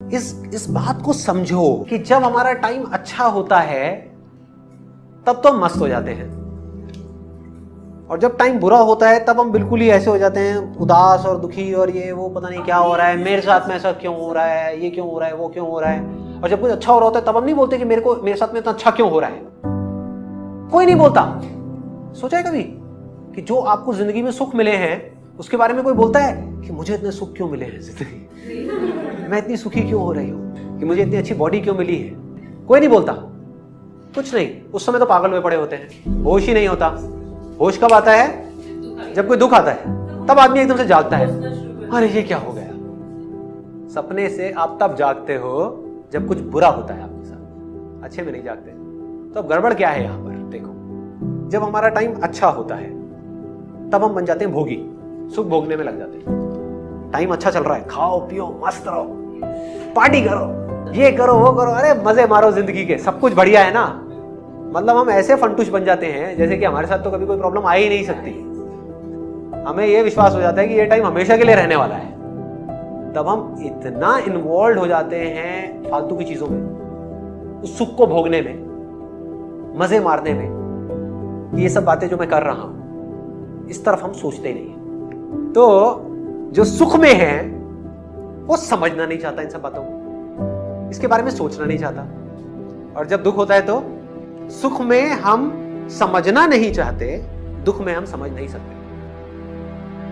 इस बात को समझो कि जब हमारा टाइम अच्छा होता है तब तो हम मस्त हो जाते हैं, और जब टाइम बुरा होता है तब हम बिल्कुल ही ऐसे हो जाते हैं, उदास और दुखी, और ये वो पता नहीं क्या हो रहा है, मेरे साथ में ऐसा क्यों हो रहा है, ये क्यों हो रहा है, वो क्यों हो रहा है। और जब कुछ अच्छा हो रहा होता है तब हम नहीं बोलते कि मेरे साथ में इतना अच्छा क्यों हो रहा है। कोई नहीं बोलता। सोचा है कभी कि जो आपको जिंदगी में सुख मिले हैं उसके बारे में कोई बोलता है कि मुझे इतने सुख क्यों मिले हैं जिंदगी, मैं इतनी सुखी क्यों हो रही हूं, कि मुझे इतनी अच्छी बॉडी क्यों मिली है। कोई नहीं बोलता, कुछ नहीं। उस समय तो पागल हुए पड़े होते हैं, होश ही नहीं होता। होश कब आता है? जब कोई दुख आता है, तब आदमी एकदम से जागता है, अरे ये क्या हो गया। सपने से आप तब जागते हो जब कुछ बुरा होता है आपके साथ, अच्छे में नहीं जागते। तो अब गड़बड़ क्या है यहां पर? देखो, जब हमारा टाइम अच्छा होता है तब हम बन जाते हैं भोगी, सुख भोगने में लग जाते हैं। टाइम अच्छा चल रहा है, खाओ पियो मस्त रहो, पार्टी करो, ये करो वो करो, अरे मजे मारो जिंदगी के, सब कुछ बढ़िया है ना। मतलब हम ऐसे फंटूश बन जाते हैं जैसे कि हमारे साथ तो कभी कोई प्रॉब्लम आ ही नहीं सकती। हमें यह विश्वास हो जाता है कि ये टाइम हमेशा के लिए रहने वाला है। तब हम इतना इन्वॉल्व हो जाते हैं फालतू की चीजों में, उस सुख को भोगने में, मजे मारने में, ये सब बातें जो मैं कर रहा हूं इस तरफ हम सोचते नहीं है। तो जो सुख में है वो समझना नहीं चाहता इन सब बातों को, इसके बारे में सोचना नहीं चाहता। और जब दुख होता है तो सुख में हम समझना नहीं चाहते, दुख में हम समझ नहीं सकते।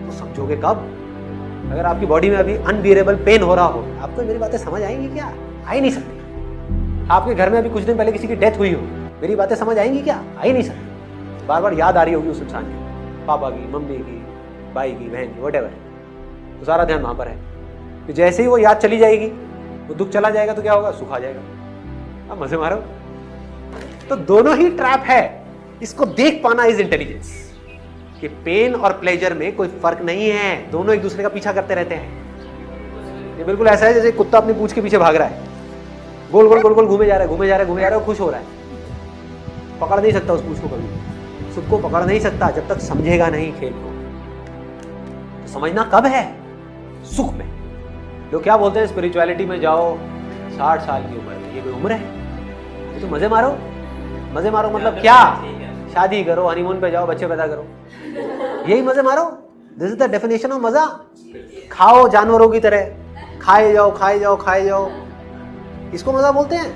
तो समझोगे कब? अगर आपकी बॉडी में अभी अनबियरेबल पेन हो रहा हो, आपको मेरी बातें समझ आएंगी क्या? आ ही नहीं सकती। आपके घर में अभी कुछ दिन पहले किसी की डेथ हुई हो, मेरी बातें समझ आएंगी क्या? आ ही नहीं सकती। बार बार याद आ रही होगी उस इंसान की, पापा की, मम्मी की, भाई की, बहन की, व्हाटएवर, तो सारा ध्यान वहां पर है। तो जैसे ही वो याद चली जाएगी, वो दुख चला जाएगा, तो क्या होगा? सुख आ जाएगा। अब मजे मारो। तो दोनों ही ट्रैप है। इसको देख पाना इज इंटेलिजेंस, कि पेन और प्लेजर में कोई फर्क नहीं है, दोनों एक दूसरे का पीछा करते रहते हैं। ये बिल्कुल ऐसा है जैसे कुत्ता अपनी पूंछ के पीछे भाग रहा है, गोल गोल गोल गोल घूमे जा रहा है, घूमे जा रहा है, घूमे जा रहा है, खुश हो रहा है। पकड़ नहीं सकता उस पूंछ को कभी, सुख को पकड़ नहीं सकता जब तक समझेगा नहीं खेल को। तो समझना कब है? सुख में। लोग क्या बोलते हैं, स्पिरिचुअलिटी में जाओ 60 साल की उम्र में। ये कोई उम्र है? ये तो मजे मारो। मजे मारो मतलब क्या? शादी करो, हनीमून पे जाओ, बच्चे पैदा करो, यही मजे मारो। This is the definition of मजा। खाओ जानवरों की तरह, खाए जाओ खाए जाओ खाए जाओ, इसको मजा बोलते हैं?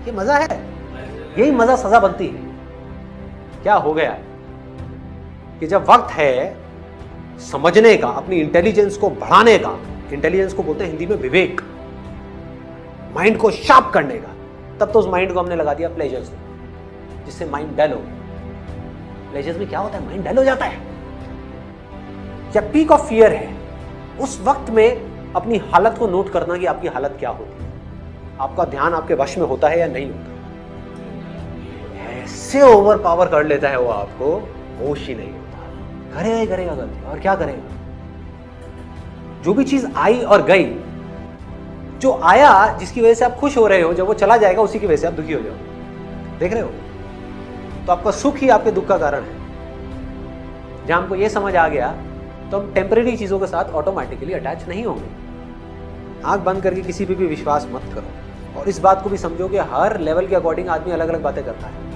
ये मजा है? यही मजा सजा बनती है। क्या हो गया कि जब वक्त है समझने का, अपनी इंटेलिजेंस को बढ़ाने का, इंटेलिजेंस को बोलते हैं हिंदी में विवेक, माइंड को शार्प करने का, तब तो उस माइंड को हमने लगा दिया प्लेजर्स में, जिससे माइंड डल हो गया। प्लेजर्स में क्या होता है? माइंड डल हो जाता है। जब पीक ऑफ फियर है, उस वक्त में अपनी हालत को नोट करना कि आपकी हालत क्या होती है, आपका ध्यान आपके वश में होता है या नहीं होता। ऐसे ओवर पावर कर लेता है वो आपको, होश ही नहीं होता। करेगा ही करेगा गलती, और क्या करेगा। जो भी चीज आई और गई, जो आया जिसकी वजह से आप खुश हो रहे हो, जब वो चला जाएगा उसी की वजह से आप दुखी हो जाओ। देख रहे हो? तो आपका सुख ही आपके दुख का कारण है। जब हमको ये समझ आ गया तो हम टेम्परेरी चीजों के साथ ऑटोमेटिकली अटैच नहीं होंगे। आंख बंद करके किसी पे भी विश्वास मत करो, और इस बात को भी समझो कि हर लेवल के अकॉर्डिंग आदमी अलग अलग बातें करता है।